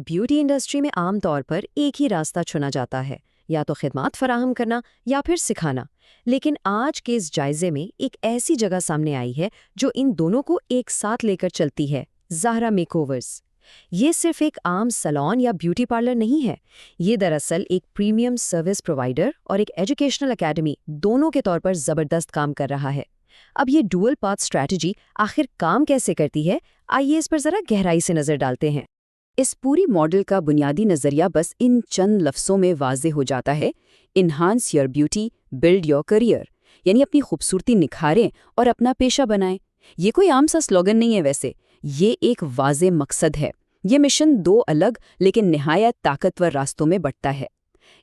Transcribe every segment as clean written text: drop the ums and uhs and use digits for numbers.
Beauty industry में आमतौर पर एक ही रास्ता चुना जाता है, या तो खिदमात फराहम करना या फिर सिखाना। लेकिन आज के इस जायजे में एक ऐसी जगह सामने आई है जो इन दोनों को एक साथ लेकर चलती है, ज़हरा मेकओवर्स। ये सिर्फ एक आम सैलून या ब्यूटी पार्लर नहीं है, ये दरअसल एक प्रीमियम सर्विस प्रोवाइडर और एक एजुकेशनल एकेडमी दोनों के तौर पर ज़बरदस्त काम कर रहा है। अब ये डुअल पाथ स्ट्रैटेजी आखिर काम कैसे करती है, आइए इस पर ज़रा गहराई से नज़र डालते हैं। इस पूरी मॉडल का बुनियादी नज़रिया बस इन चंद लफ्ज़ों में वाज़े हो जाता है। Enhance your beauty, build your career, यानी अपनी खूबसूरती निखारें और अपना पेशा बनाएं। ये कोई आम सा स्लोगन नहीं है वैसे, ये एक वाज़े मकसद है। ये मिशन दो अलग लेकिन निहायत ताकतवर रास्तों में बंटता है।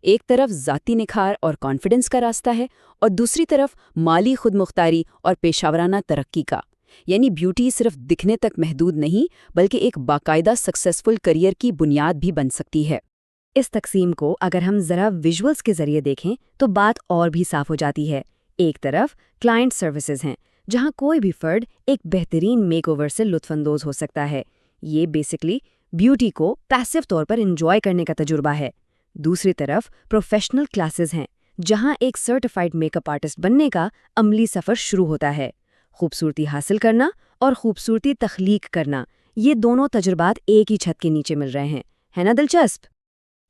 एक तरफ ज़ाती निखार और कॉन्फिडेंस का रास्ता है और दूसरी तरफ माली खुदमुख्तारी और पेशावराना तरक्की का। यानी ब्यूटी सिर्फ दिखने तक महदूद नहीं बल्कि एक बाकायदा सक्सेसफुल करियर की बुनियाद भी बन सकती है। इस तकसीम को अगर हम ज़रा विजुअल्स के ज़रिए देखें तो बात और भी साफ हो जाती है। एक तरफ क्लाइंट सर्विसेज हैं, जहां कोई भी फर्द एक बेहतरीन मेकओवर से लुत्फानंदोज हो सकता है। ये बेसिकली ब्यूटी को पैसिव तौर पर एंजॉय करने का तजुर्बा है। दूसरी तरफ प्रोफेशनल क्लासेस हैं, जहां एक सर्टिफाइड मेकअप आर्टिस्ट बनने का अमली सफ़र शुरू होता है। खूबसूरती हासिल करना और खूबसूरती तख्लीक करना, ये दोनों तजुर्बात एक ही छत के नीचे मिल रहे हैं। है ना दिलचस्प?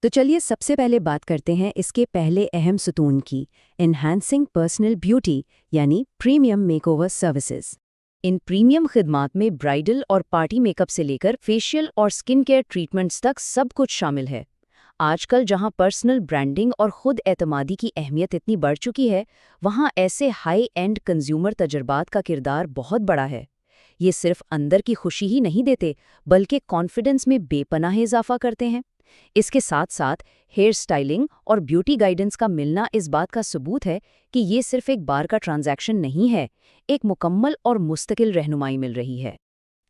तो चलिए सबसे पहले बात करते हैं इसके पहले अहम सुतून की, एनहांसिंग पर्सनल ब्यूटी यानी प्रीमियम मेकओवर सर्विसेज। इन प्रीमियम खिदमात में ब्राइडल और पार्टी मेकअप से लेकर फेशियल और स्किन केयर ट्रीटमेंट्स तक सब कुछ शामिल है। आजकल जहां पर्सनल ब्रांडिंग और खुद एतमादी की अहमियत इतनी बढ़ चुकी है, वहां ऐसे हाई एंड कंज्यूमर तजर्बात का किरदार बहुत बड़ा है। ये सिर्फ अंदर की खुशी ही नहीं देते बल्कि कॉन्फिडेंस में बेपनाह इजाफा करते हैं। इसके साथ साथ हेयर स्टाइलिंग और ब्यूटी गाइडेंस का मिलना इस बात का सबूत है कि ये सिर्फ एक बार का ट्रांजैक्शन नहीं है, एक मुकम्मल और मुस्तकिल रहनुमाई मिल रही है।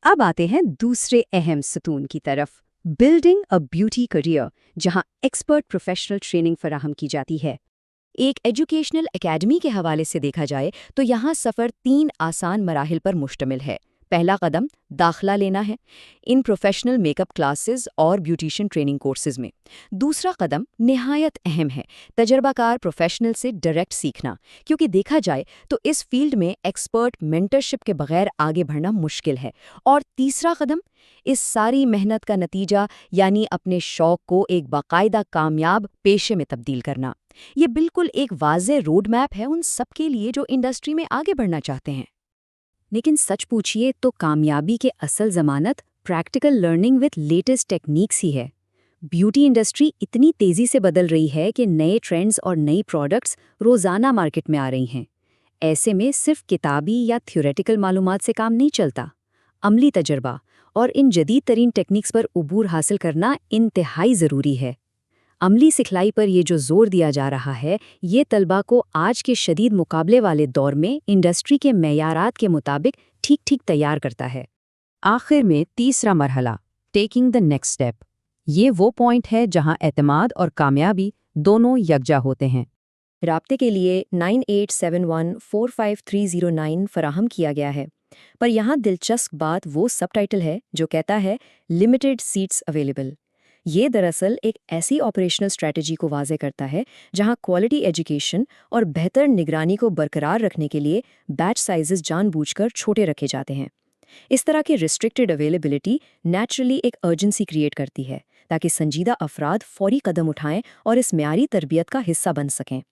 अब आते हैं दूसरे अहम सतून की तरफ, बिल्डिंग अ ब्यूटी करियर, जहां एक्सपर्ट प्रोफेशनल ट्रेनिंग फराहम की जाती है। एक एजुकेशनल एकेडमी के हवाले से देखा जाए तो यहाँ सफ़र 3 आसान मराहिल पर मुश्तमिल है। पहला कदम दाखिला लेना है इन प्रोफेशनल मेकअप क्लासेस और ब्यूटिशियन ट्रेनिंग कोर्सेज में। दूसरा कदम निहायत अहम है, तजर्बाकार प्रोफेशनल से डायरेक्ट सीखना, क्योंकि देखा जाए तो इस फील्ड में एक्सपर्ट मेंटरशिप के बगैर आगे बढ़ना मुश्किल है। और तीसरा कदम इस सारी मेहनत का नतीजा यानी अपने शौक को एक बाकायदा कामयाब पेशे में तब्दील करना। ये बिल्कुल एक वाज़े रोड मैप है उन सब के लिए जो इंडस्ट्री में आगे बढ़ना चाहते हैं। लेकिन सच पूछिए तो कामयाबी के असल ज़मानत practical learning with latest techniques ही है। ब्यूटी इंडस्ट्री इतनी तेज़ी से बदल रही है कि नए ट्रेंड्स और नई प्रोडक्ट्स रोज़ाना मार्केट में आ रही हैं। ऐसे में सिर्फ किताबी या थ्योरेटिकल मालूमात से काम नहीं चलता। अमली तजर्बा और इन जदीद तरीन टेक्निक्स पर उबूर हासिल करना इंतहाई ज़रूरी है। अमली सिखलाई पर ये जो जोर दिया जा रहा है, ये तलबा को आज के शदीद मुकाबले वाले दौर में इंडस्ट्री के मेयारात के मुताबिक ठीक ठीक तैयार करता है। आखिर में तीसरा मरहला, टेकिंग द नेक्स्ट स्टेप। ये वो पॉइंट है जहां एतमाद और कामयाबी दोनों यकजा होते हैं। राब्ते के लिए 9871453009 फराहम किया गया है, पर यहाँ दिलचस्प बात वो सबटाइटल है जो कहता है लिमिटेड सीट्स अवेलेबल। ये दरअसल एक ऐसी ऑपरेशनल स्ट्रैटेजी को वाज़े करता है जहां क्वालिटी एजुकेशन और बेहतर निगरानी को बरकरार रखने के लिए बैच साइजेस जानबूझकर छोटे रखे जाते हैं। इस तरह की रिस्ट्रिक्टेड अवेलेबिलिटी नेचुरली एक अर्जेंसी क्रिएट करती है ताकि संजीदा अफराद फौरी कदम उठाएं और इस म्यारी तरबियत का हिस्सा बन सकें।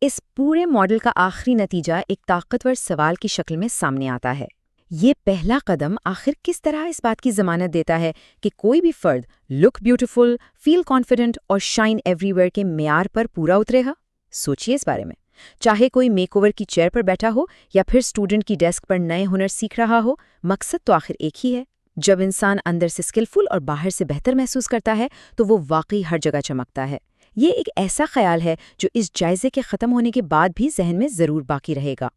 इस पूरे मॉडल का आखिरी नतीजा एक ताकतवर सवाल की शक्ल में सामने आता है। ये पहला कदम आखिर किस तरह इस बात की ज़मानत देता है कि कोई भी फ़र्द लुक ब्यूटीफुल, फील कॉन्फिडेंट और शाइन एवरीवेयर के मेयार पर पूरा उतरेगा? सोचिए इस बारे में। चाहे कोई मेकओवर की चेयर पर बैठा हो या फिर स्टूडेंट की डेस्क पर नए हुनर सीख रहा हो, मकसद तो आखिर एक ही है। जब इंसान अंदर से स्किलफुल और बाहर से बेहतर महसूस करता है तो वो वाकई हर जगह चमकता है। ये एक ऐसा ख्याल है जो इस जायजे के ख़त्म होने के बाद भी जहन में ज़रूर बाकी रहेगा।